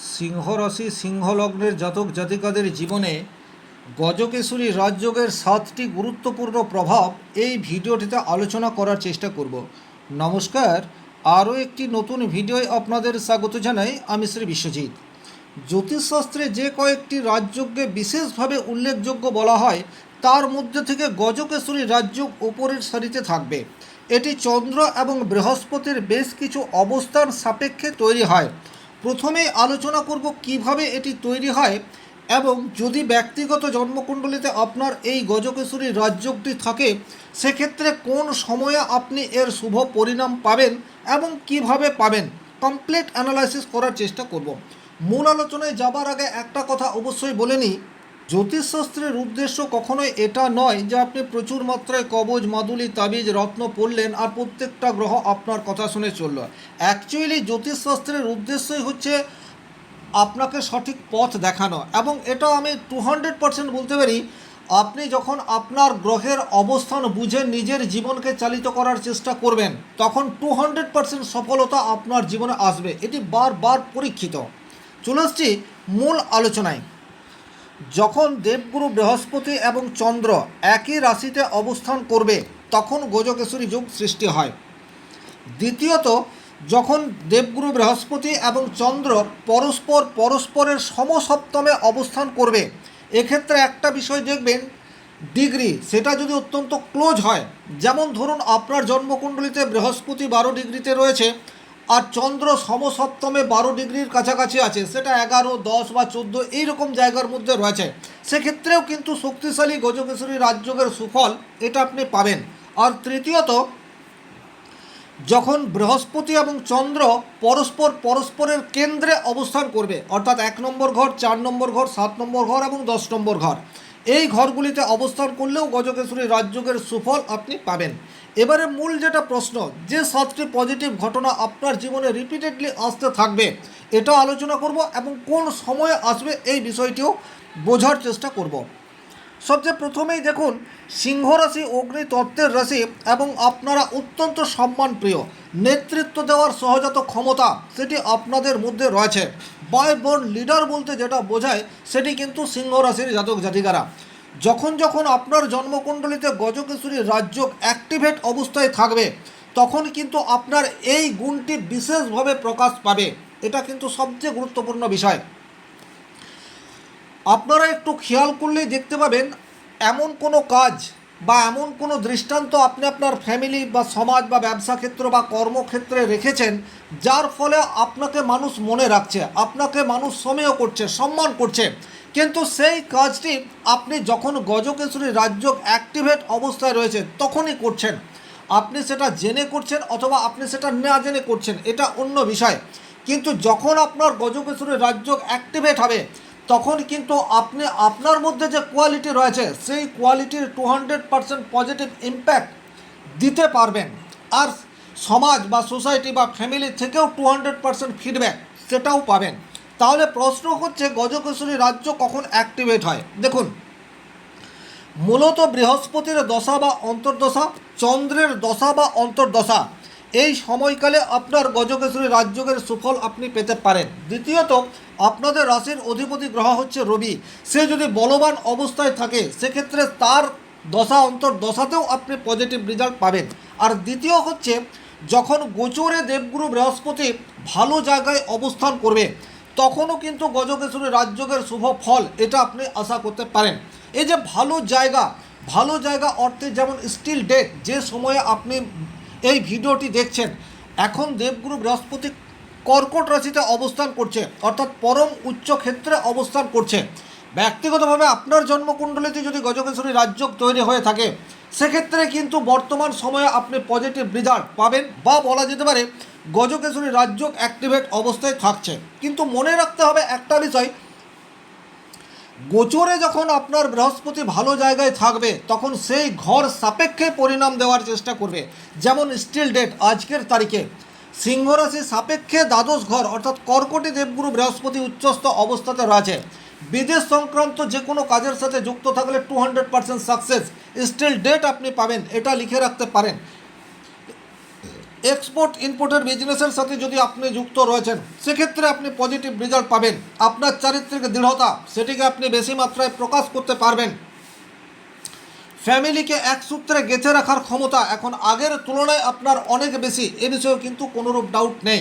সিংহ রাশি সিংহ লগ্নের জাতক জাতিকাদের জীবনে গজকেশরী রাজযোগের 7টি গুরুত্বপূর্ণ প্রভাব এই ভিডিওটিতে আলোচনা করার চেষ্টা করব। নমস্কার, আরও একটি নতুন ভিডিওয় আপনাদের স্বাগত জানাই। আমি শ্রী বিশ্বজিৎ। জ্যোতিষশাস্ত্রে যে কয়েকটি রাজযোগকে বিশেষভাবে উল্লেখযোগ্য বলা হয় তার মধ্যে থেকে গজকেশরী রাজযোগ উপরের সারিতে থাকবে। এটি চন্দ্র এবং বৃহস্পতির বেশ কিছু অবস্থান সাপেক্ষে তৈরি হয়। প্রথমেই আলোচনা করব কিভাবে এটি তৈরি হয় এবং যদি ব্যক্তিগত জন্মকুণ্ডলিতে আপনার এই গজকেশরী রাজযোগটি থাকে সেক্ষেত্রে কোন সময়ে আপনি এর শুভ পরিণাম পাবেন এবং কিভাবে পাবেন, কমপ্লিট অ্যানালাইসিস করার চেষ্টা করব। মূল আলোচনায় যাবার আগে একটা কথা অবশ্যই বলে নিই, জ্যোতিষশাস্ত্রের উদ্দেশ্য কখনোই এটা নয় যে আপনি প্রচুর মাত্রায় কবজ, মাদুলি, তাবিজ, রত্ন পড়লেন আর প্রত্যেকটা গ্রহ আপনার কথা শুনে চলল। অ্যাকচুয়ালি জ্যোতিষশাস্ত্রের উদ্দেশ্যই হচ্ছে আপনাকে সঠিক পথ দেখানো, এবং এটা আমি 200% বলতে পারি। আপনি যখন আপনার গ্রহের অবস্থান বুঝে নিজের জীবনকে চালিত করার চেষ্টা করবেন তখন 200% সফলতা আপনার জীবনে আসবে। এটি বারবার পরীক্ষিত। চলে আসছি মূল আলোচনায়। যখন দেবগুরু বৃহস্পতি এবং চন্দ্র একই রাশিতে অবস্থান করবে তখন গজকেশরী যোগ সৃষ্টি হয়। দ্বিতীয়ত, যখন দেবগুরু বৃহস্পতি এবং চন্দ্র পরস্পরের সমসপ্তমে অবস্থান করবে, এক্ষেত্রে একটা বিষয় দেখবেন, ডিগ্রি সেটা যদি অত্যন্ত ক্লোজ হয়, যেমন ধরুন আপনার জন্মকুণ্ডলিতে বৃহস্পতি 12 ডিগ্রিতে রয়েছে আর চন্দ্র সমসপ্তমে 12 ডিগ্রির কাছাকাছি আছে, সেটা 11, 10 বা 14 এইরকম জায়গার মধ্যে রয়েছে, সেক্ষেত্রেও কিন্তু শক্তিশালী গজকেশরী রাজযোগের সুফল এটা আপনি পাবেন। আর তৃতীয়ত, যখন বৃহস্পতি এবং চন্দ্র পরস্পরের কেন্দ্রে অবস্থান করবে, অর্থাৎ 1 নম্বর ঘর, 4 নম্বর ঘর, 7 নম্বর ঘর এবং 10 নম্বর ঘর, এই ঘরগুলিতে অবস্থান করলেও গজকেশরী রাজযোগের সুফল আপনি পাবেন। এবারে মূল যেটা প্রশ্ন, যে 7টি পজিটিভ ঘটনা আপনার জীবনে রিপিটেডলি আসতে থাকবে এটা আলোচনা করব এবং কোন সময়ে আসবে এই বিষয়টিও বোঝার চেষ্টা করব। সবচেয়ে প্রথমেই দেখুন, সিংহ রাশি অগ্নিতত্ত্বের রাশি এবং আপনারা অত্যন্ত সম্মানপ্রিয়, নেতৃত্ব দেওয়ার সহজাত ক্ষমতা সেটি আপনাদের মধ্যে রয়েছে। বাই বর্ন লিডার বলতে যেটা বোঝায় সেটি কিন্তু সিংহ রাশির জাতক জাতিকারা। যখন যখন আপনার জন্মকুণ্ডলিতে গজকেশরী রাজযোগ অ্যাক্টিভেট অবস্থায় থাকবে তখন কিন্তু আপনার এই গুণটি বিশেষভাবে প্রকাশ পাবে। এটা কিন্তু সবচেয়ে গুরুত্বপূর্ণ বিষয়। আপনারা একটু খেয়াল করলেই দেখতে পাবেন এমন কোনো কাজ বা এমন কোনো দৃষ্টান্ত আপনি আপনার ফ্যামিলি বা সমাজ বা ব্যবসা ক্ষেত্র বা কর্মক্ষেত্রে রেখেছেন যার ফলে আপনাকে মানুষ মনে রাখছে, আপনাকে মানুষ সমীহ করছে, সম্মান করছে, কিন্তু সেই কাজটি আপনি যখন গজকেশরী রাজযোগ অ্যাক্টিভেট অবস্থায় রয়েছে তখনই করছেন। আপনি সেটা জেনে করছেন অথবা আপনি সেটা না জেনে করছেন, এটা অন্য বিষয়। কিন্তু যখন আপনার গজকেশরী রাজযোগ অ্যাক্টিভেট হবে তখন কিন্তু আপনি আপনার মধ্যে যে কোয়ালিটি রয়েছে সেই কোয়ালিটির 200% পজিটিভ ইম্প্যাক্ট দিতে পারবেন। আর সমাজ বা সোসাইটি বা ফ্যামিলি থেকেও 200% ফিডব্যাক সেটাও পাবেন। তাহলে প্রশ্ন হচ্ছে গজকেশরী রাজ্য কখন অ্যাক্টিভেট হয়। দেখুন, মূলত বৃহস্পতির দশা বা অন্তর্দশা, চন্দ্রের দশা বা অন্তর্দশা, এই সময়কালে আপনার গজকেশরী রাজযোগের সুফল আপনি পেতে পারেন। দ্বিতীয়ত, আপনাদের রাশির অধিপতি গ্রহ হচ্ছে রবি, সে যদি বলবান অবস্থায় থাকে সেক্ষেত্রে তার দশা অন্তর্দশাতেও আপনি পজিটিভ রেজাল্ট পাবেন। আর দ্বিতীয় হচ্ছে, যখন গোচরে দেবগুরু বৃহস্পতি ভালো জায়গায় অবস্থান করবে তখনও কিন্তু গজকেশরী রাজযোগের শুভ ফল এটা আপনি আশা করতে পারেন। এই যে ভালো জায়গা অর্থে যেমন স্টিল ডেট, যে সময়ে আপনি এই ভিডিওটি দেখছেন এখন দেবগুরু বৃহস্পতি কর্কট রাশিতে অবস্থান করছে, অর্থাৎ পরম উচ্চ ক্ষেত্রে অবস্থান করছে। ব্যক্তিগতভাবে আপনার জন্মকুণ্ডলিতে যদি গজকেশরী রাজযোগ তৈরি হয়ে থাকে সেক্ষেত্রে কিন্তু বর্তমান সময়ে আপনি পজিটিভ রেজাল্ট পাবেন, বা বলা যেতে পারে গজকেশরী রাজযোগ অ্যাক্টিভেট অবস্থায় থাকছে। কিন্তু মনে রাখতে হবে একটা বিষয়, গোচরে যখন আপনার বৃহস্পতি ভালো জায়গায় থাকবে তখন সেই ঘর সাপেক্ষে পরিণাম দেওয়ার চেষ্টা করবে। যেমন স্টিল ডেট আজকের তারিখে সিংহ রাশি সাপেক্ষে দ্বাদশ ঘর অর্থাৎ কর্কটে দেবগুরু বৃহস্পতি উচ্চস্থ অবস্থাতে রয়েছে। বিদেশ সংক্রান্ত যে কোনো কাজের সাথে যুক্ত থাকলে 200% সাকসেস, স্টিল ডেট আপনি পাবেন, এটা লিখে রাখতে পারেন। এক্সপোর্ট ইম্পোর্টের বিজনেসের সাথে যদি আপনি যুক্ত রয়েছেন, সেক্ষেত্রে আপনি পজিটিভ রেজাল্ট পাবেন। আপনার চারিত্রিক দৃঢ়তা সেটিকে আপনি বেশি মাত্রায় প্রকাশ করতে পারবেন। ফ্যামিলিকে এক সূত্রে গেঁথে রাখার ক্ষমতা এখন আগের তুলনায় আপনার অনেক বেশি, এ বিষয়েও কিন্তু কোনোরূপ ডাউট নেই।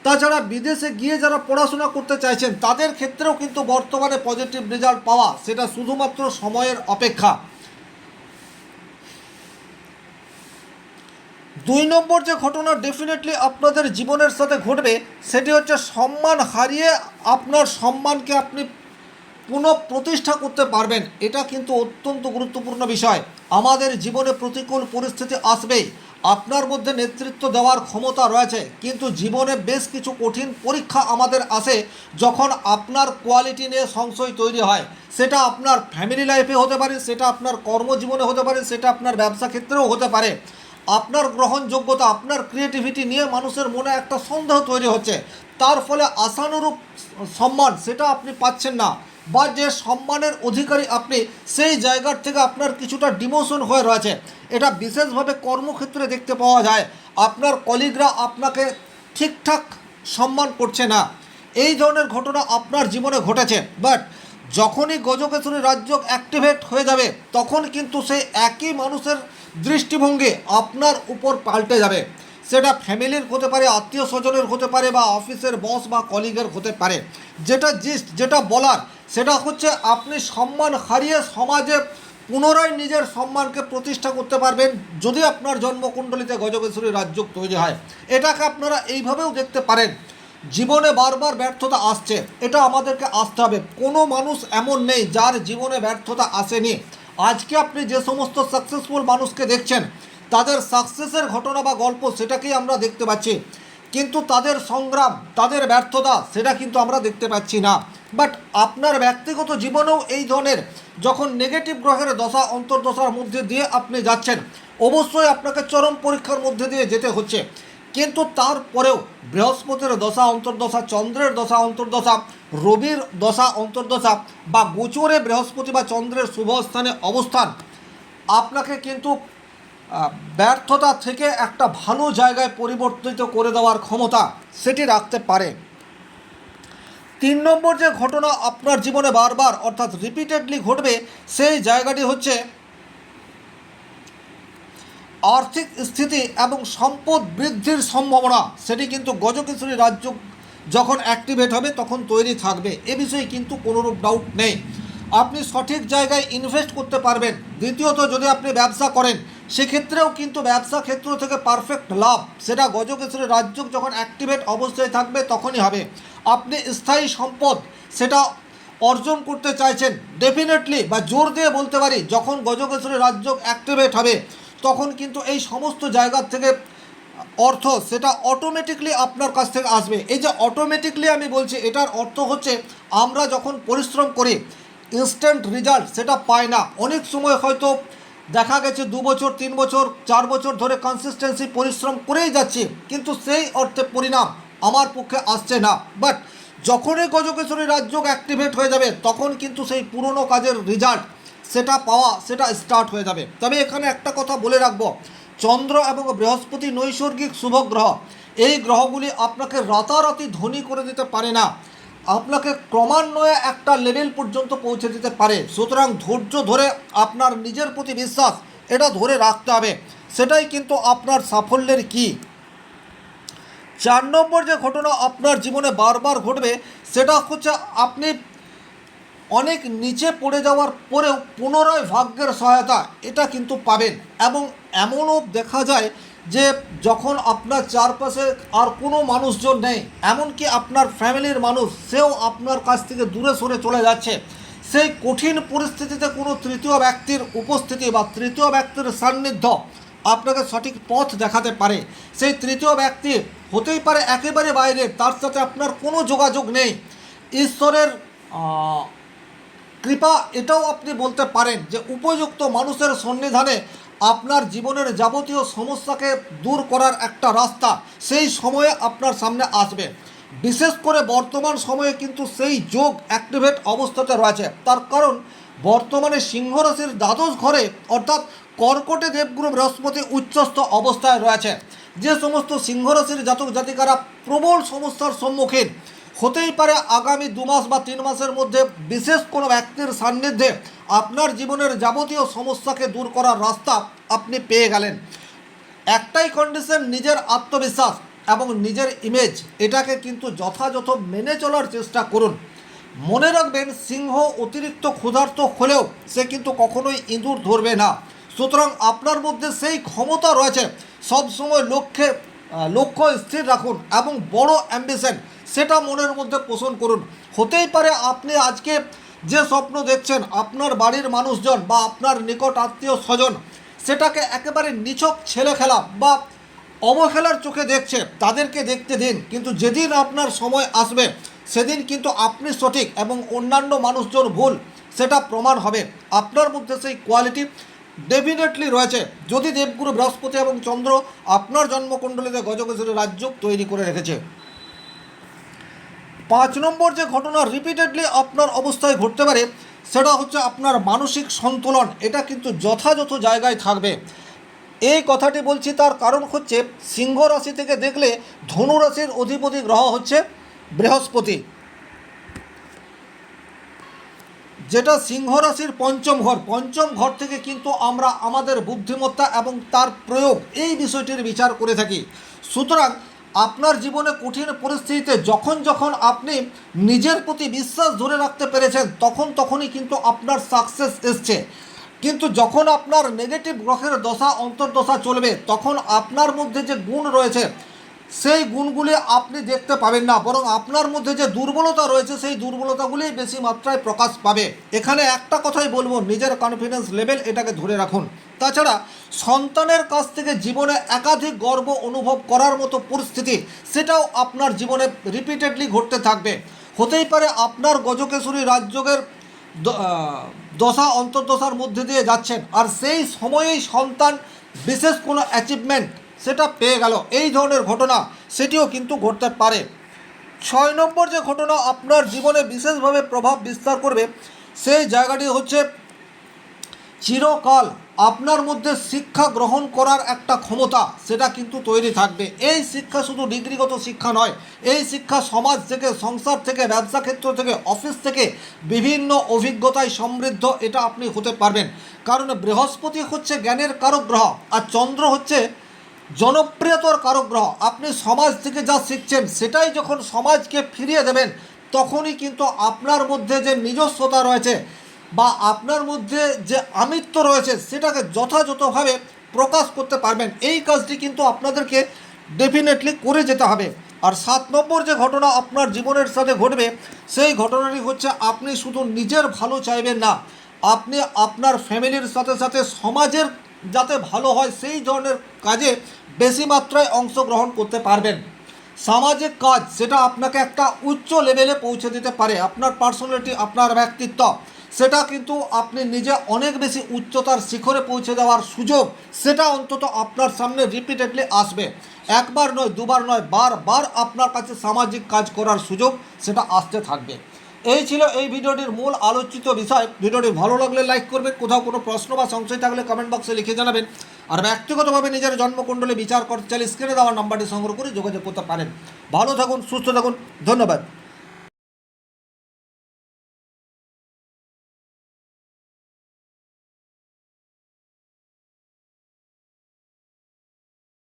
তাছাড়া বিদেশে গিয়ে যারা পড়াশোনা করতে চাইছেন তাদের ক্ষেত্রেও কিন্তু বর্তমানে পজিটিভ রেজাল্ট পাওয়া সেটা শুধুমাত্র সময়ের অপেক্ষা। 2 নম্বর যে ঘটনা ডেফিনেটলি আপনাদের জীবনের সাথে ঘটবে সেটি হচ্ছে সম্মান হারিয়ে আপনার সম্মানকে আপনি পুনঃপ্রতিষ্ঠা করতে পারবেন। এটা কিন্তু অত্যন্ত গুরুত্বপূর্ণ বিষয়। আমাদের জীবনে প্রতিকূল পরিস্থিতি আসবেই, আপনার মধ্যে নেতৃত্ব দেওয়ার ক্ষমতা রয়েছে, কিন্তু জীবনে বেশ কিছু কঠিন পরীক্ষা আমাদের আসে যখন আপনার কোয়ালিটি নিয়ে সংশয় তৈরি হয়। সেটা আপনার ফ্যামিলি লাইফে হতে পারে, সেটা আপনার কর্মজীবনে হতে পারে, সেটা আপনার ব্যবসা ক্ষেত্রেও হতে পারে। আপনার গ্রহণযোগ্যতা, আপনার ক্রিয়েটিভিটি নিয়ে মানুষের মনে একটা সন্দেহ তৈরি হচ্ছে, তার ফলে আশানুরূপ সম্মান সেটা আপনি পাচ্ছেন না, বা যে সম্মানের অধিকারী আপনি সেই জায়গার থেকে আপনার কিছুটা ডিমোশন হয়ে রয়েছে। এটা বিশেষভাবে কর্মক্ষেত্রে দেখতে পাওয়া যায়। আপনার কলিগরা আপনাকে ঠিকঠাক সম্মান করছে না, এই ধরনের ঘটনা আপনার জীবনে ঘটেছে। বাট যখনই গজকেশরী রাজযোগ অ্যাক্টিভেট হয়ে যাবে তখন কিন্তু সেই একই মানুষের দৃষ্টিভঙ্গি আপনার উপর পাল্টে যাবে। সেটা ফ্যামিলির হতে পারে, আত্মীয় স্বজনের হতে পারে, বা অফিসের বস বা কলিগের হতে পারে। যেটা বলার সেটা হচ্ছে আপনি সম্মান হারিয়ে সমাজে পুনরায় নিজের সম্মানকে প্রতিষ্ঠা করতে পারবেন যদি আপনার জন্মকুণ্ডলিতে গজকেশরী রাজযোগ তৈরি হয়। এটাকে আপনারা এইভাবেও দেখতে পারেন। জীবনে বারবার ব্যর্থতা আসছে, এটা আমাদেরকে আসতে হবে। কোনো মানুষ এমন নেই যার জীবনে ব্যর্থতা আসেনি। আজকে আপনি যে সমস্ত সাকসেসফুল মানুষকে দেখছেন তাদের সাকসেসের ঘটনা বা গল্প সেটাকেই আমরা দেখতে পাচ্ছি, কিন্তু তাদের সংগ্রাম, তাদের ব্যর্থতা সেটা কিন্তু আমরা দেখতে পাচ্ছি না। বাট আপনার ব্যক্তিগত জীবনেও এই ধরনের যখন নেগেটিভ গ্রহের দশা অন্তর্দশার মধ্যে দিয়ে আপনি যাচ্ছেন, অবশ্যই আপনাকে চরম পরীক্ষার মধ্যে দিয়ে যেতে হচ্ছে। কিন্তু তারপরেও বৃহস্পতির দশা অন্তর্দশা, চন্দ্রের দশা অন্তর্দশা, রবির দশা অন্তর্দশা, বা গোচরে বৃহস্পতি বা চন্দ্রের শুভ স্থানে অবস্থান আপনাকে কিন্তু ব্যর্থতা থেকে একটা ভালো জায়গায় পরিবর্তিত করে দেওয়ার ক্ষমতা সেটি রাখতে পারে। 3 নম্বর যে ঘটনা আপনার জীবনে বারবার অর্থাৎ রিপিটেডলি ঘটবে সেই জায়গাটি হচ্ছে আর্থিক স্থিতি এবং সম্পদ বৃদ্ধির সম্ভাবনা। সেটি কিন্তু গজকেশরী রাজযোগ যখন অ্যাক্টিভেট হবে তখন তৈরি থাকবে, এ বিষয়ে কিন্তু কোনোরূপ ডাউট নেই। আপনি সঠিক জায়গায় ইনভেস্ট করতে পারবেন। দ্বিতীয়ত, যদি আপনি ব্যবসা করেন সেক্ষেত্রেও কিন্তু ব্যবসা ক্ষেত্র থেকে পারফেক্ট লাভ সেটা গজকেশরী রাজযোগ যখন অ্যাক্টিভেট অবস্থায় থাকবে তখনই হবে। আপনি স্থায়ী সম্পদ সেটা অর্জন করতে চাইছেন, ডেফিনেটলি বা জোর দিয়ে বলতে পারি যখন গজকেশরী রাজযোগ অ্যাক্টিভেট হবে তখন কিন্তু এই সমস্ত জায়গার থেকে অর্থ সেটা অটোমেটিকলি আপনার কাছ থেকে আসবে। এই যে অটোমেটিকলি আমি বলছি, এটার অর্থ হচ্ছে আমরা যখন পরিশ্রম করি ইনস্ট্যান্ট রেজাল্ট সেটা পাই না। অনেক সময় হয়তো দেখা গেছে 2 বছর 3 বছর 4 বছর ধরে কনসিস্টেন্সি পরিশ্রম করেই যাচ্ছি, কিন্তু সেই অর্থে পরিণাম আমার পক্ষে আসছে না। বাট যখনই গজকেশরী রাজযোগ অ্যাক্টিভেট হয়ে যাবে তখন কিন্তু সেই পুরনো কাজের রেজাল্ট সেটা পাওয়া সেটা স্টার্ট হয়ে যাবে। তবে এখানে একটা কথা বলে রাখবো, চন্দ্র এবং বৃহস্পতি নৈসর্গিক শুভ গ্রহ, এই গ্রহগুলি আপনাকে রাতারাতি ধনী করে দিতে পারে না, আপনাকে ক্রমান্বয়ে একটা লেভেল পর্যন্ত পৌঁছে দিতে পারে। সুতরাং ধৈর্য ধরে আপনার নিজের প্রতি বিশ্বাস এটা ধরে রাখতে হবে, সেটাই কিন্তু আপনার সাফল্যের কী। 4 নম্বর যে ঘটনা আপনার জীবনে বারবার ঘটবে সেটা হচ্ছে আপনি অনেক নিচে পড়ে যাওয়ার পরেও পুনরায় ভাগ্যের সহায়তা এটা কিন্তু পাবেন। এবং এমনও দেখা যায় যে যখন আপনার চারপাশে আর কোনো মানুষজন নেই, এমনকি আপনার ফ্যামিলির মানুষ সেও আপনার কাছ থেকে দূরে সরে চলে যাচ্ছে, সেই কঠিন পরিস্থিতিতে কোনো তৃতীয় ব্যক্তির উপস্থিতি বা তৃতীয় ব্যক্তির সান্নিধ্য আপনাকে সঠিক পথ দেখাতে পারে। সেই তৃতীয় ব্যক্তি হতেই পারে একেবারে বাইরে, তার সাথে আপনার কোনো যোগাযোগ নেই, ঈশ্বরের কৃপা এটাও আপনি বলতে পারেন যে উপযুক্ত মানুষের সন্নিধানে আপনার জীবনের যাবতীয় সমস্যাকে দূর করার একটা রাস্তা সেই সময়ে আপনার সামনে আসবে। বিশেষ করে বর্তমান সময়ে কিন্তু সেই যোগ অ্যাক্টিভেট অবস্থাতে রয়েছে। তার কারণ বর্তমানে সিংহ রাশির দ্বাদশ ঘরে অর্থাৎ কর্কটে দেবগুরু বৃহস্পতি উচ্চস্থ অবস্থায় রয়েছে। যে সমস্ত সিংহ রাশির জাতক জাতিকারা প্রবল সমস্যার সম্মুখীন হতেই পারে আগামী 2 মাস বা 3 মাসের মধ্যে বিশেষ কোনো ব্যক্তির সান্নিধ্যে আপনার জীবনের যাবতীয় সমস্যাকে দূর করার রাস্তা আপনি পেয়ে গেলেন। একটাই কন্ডিশন, নিজের আত্মবিশ্বাস এবং নিজের ইমেজ, এটাকে কিন্তু যথাযথ মেনে চলার চেষ্টা করুন। মনে রাখবেন, সিংহ অতিরিক্ত ক্ষুধার্ত হলেও সে কিন্তু কখনোই ইঁদুর ধরবে না। সুতরাং আপনার মধ্যে সেই ক্ষমতা রয়েছে, সবসময় লক্ষ্য স্থির রাখুন এবং বড় অ্যাম্বিশন সেটা মনের মধ্যে পোষণ করুন। হতেই পারে আপনি আজকে যে স্বপ্ন দেখছেন, আপনার বাড়ির মানুষজন বা আপনার নিকট আত্মীয় স্বজন সেটাকে একেবারে নিছক ছেলে খেলা বা অবহেলার চোখে দেখছে, তাদেরকে দেখতে দিন। কিন্তু যেদিন আপনার সময় আসবে সেদিন কিন্তু আপনি সঠিক এবং অন্যান্য মানুষজন ভুল, সেটা প্রমাণ হবে। আপনার মধ্যে সেই কোয়ালিটি ডেফিনেটলি রয়েছে, যদি দেবগুরু বৃহস্পতি এবং চন্দ্র আপনার জন্মকুণ্ডলিতে গজকেশরী রাজযোগ তৈরি করে রেখেছে। 5 নম্বর যে ঘটনা রিপিটেডলি আপনার অবস্থায় ঘটতে পারে সেটা হচ্ছে আপনার মানসিক সন্তুলন, এটা কিন্তু যথাযথ জায়গায় থাকবে। এই কথাটি বলছি তার কারণ হচ্ছে, সিংহ রাশি থেকে দেখলে ধনু রাশির অধিপতি গ্রহ হচ্ছে বৃহস্পতি, যেটা সিংহ রাশির পঞ্চম ঘর থেকে কিন্তু আমরা আমাদের বুদ্ধিমত্তা এবং তার প্রয়োগ এই বিষয়টির বিচার করে থাকি। সুতরাং আপনার জীবনে কঠিন পরিস্থিতিতে যখন আপনি নিজের প্রতি বিশ্বাস ধরে রাখতে পেরেছেন তখনই কিন্তু আপনার সাকসেস এসছে। কিন্তু যখন আপনার নেগেটিভ গ্রহের দশা অন্তর্দশা চলবে তখন আপনার মধ্যে যে গুণ রয়েছে সেই গুণগুলি আপনি দেখতে পাবেন না, বরং আপনার মধ্যে যে দুর্বলতা রয়েছে সেই দুর্বলতাগুলি বেশি মাত্রায় প্রকাশ পাবে। এখানে একটা কথাই বলবো, নিজের কনফিডেন্স লেভেল এটাকে ধরে রাখুন। তাছাড়া সন্তানের কাছ থেকে জীবনে একাধিক গর্ব অনুভব করার মতো পরিস্থিতি সেটাও আপনার জীবনে রিপিটেডলি ঘটতে থাকবে। হতেই পারে আপনার গজকেশরী রাজযোগের দশা অন্তর্দশার মধ্যে দিয়ে যাচ্ছেন, আর সেই সময়েই সন্তান বিশেষ কোনো অ্যাচিভমেন্ট সেটা পেয়ে গেল, এই ধরনের ঘটনা সেটিও কিন্তু ঘটতে পারে। 6 নম্বর যে ঘটনা আপনার জীবনে বিশেষভাবে প্রভাব বিস্তার করবে সেই জায়গাটি হচ্ছে, চিরকাল আপনার মধ্যে শিক্ষা গ্রহণ করার একটা ক্ষমতা সেটা কিন্তু তৈরি থাকবে। এই শিক্ষা শুধু ডিগ্রিগত শিক্ষা নয়, এই শিক্ষা সমাজ থেকে, সংসার থেকে, ব্যবসা ক্ষেত্র থেকে, অফিস থেকে বিভিন্ন অভিজ্ঞতায় সমৃদ্ধ এটা আপনি হতে পারবেন। কারণ বৃহস্পতি হচ্ছে জ্ঞানের কারক গ্রহ আর চন্দ্র হচ্ছে জনপ্রিয়তার কারক গ্রহ। আপনি সমাজ থেকে যা শিখছেন সেটাই যখন সমাজকে ফিরিয়ে দেবেন তখনই কিন্তু আপনার মধ্যে যে নিজস্বতা রয়েছে বা আপনার মধ্যে যে আমিত্ব রয়েছে সেটাকে যথাযথভাবে প্রকাশ করতে পারবেন। এই কাজটি কিন্তু আপনাদেরকে ডেফিনেটলি করে যেতে হবে। আর 7 নম্বর যে ঘটনা আপনার জীবনের সাথে ঘটবে সেই ঘটনাটি হচ্ছে, আপনি শুধু নিজের ভালো চাইবেন না, আপনি আপনার ফ্যামিলির সাথে সাথে সমাজের যাতে ভালো হয় সেই ধরনের কাজে বেশি মাত্রায় অংশগ্রহণ করতে পারবেন। সামাজিক কাজ সেটা আপনাকে একটা উচ্চ লেভেলে পৌঁছে দিতে পারে। আপনার পার্সোনালিটি, আপনার ব্যক্তিত্ব সেটা কিন্তু আপনি নিজে অনেক বেশি উচ্চতার শিখরে পৌঁছে দেওয়ার সুযোগ সেটা অন্তত আপনার সামনে রিপিটেডলি আসবে। একবার নয়, দুবার নয়, বারবার আপনার কাছে সামাজিক কাজ করার সুযোগ সেটা আসতে থাকবে। এই ছিল এই ভিডিওটির মূল আলোচিত বিষয়। ভিডিওটি ভালো লাগলে লাইক করবেন, কোথাও কোনো প্রশ্ন বা সংশয় থাকলে কমেন্ট বক্সে লিখে জানাবেন। আর ব্যক্তিগতভাবে নিজের জন্মকুণ্ডলী বিচার করতে চাইলে স্ক্রিনে দেওয়ার নাম্বারটি সংগ্রহ করে যোগাযোগ করতে পারেন। ভালো থাকুন, সুস্থ থাকুন, ধন্যবাদ।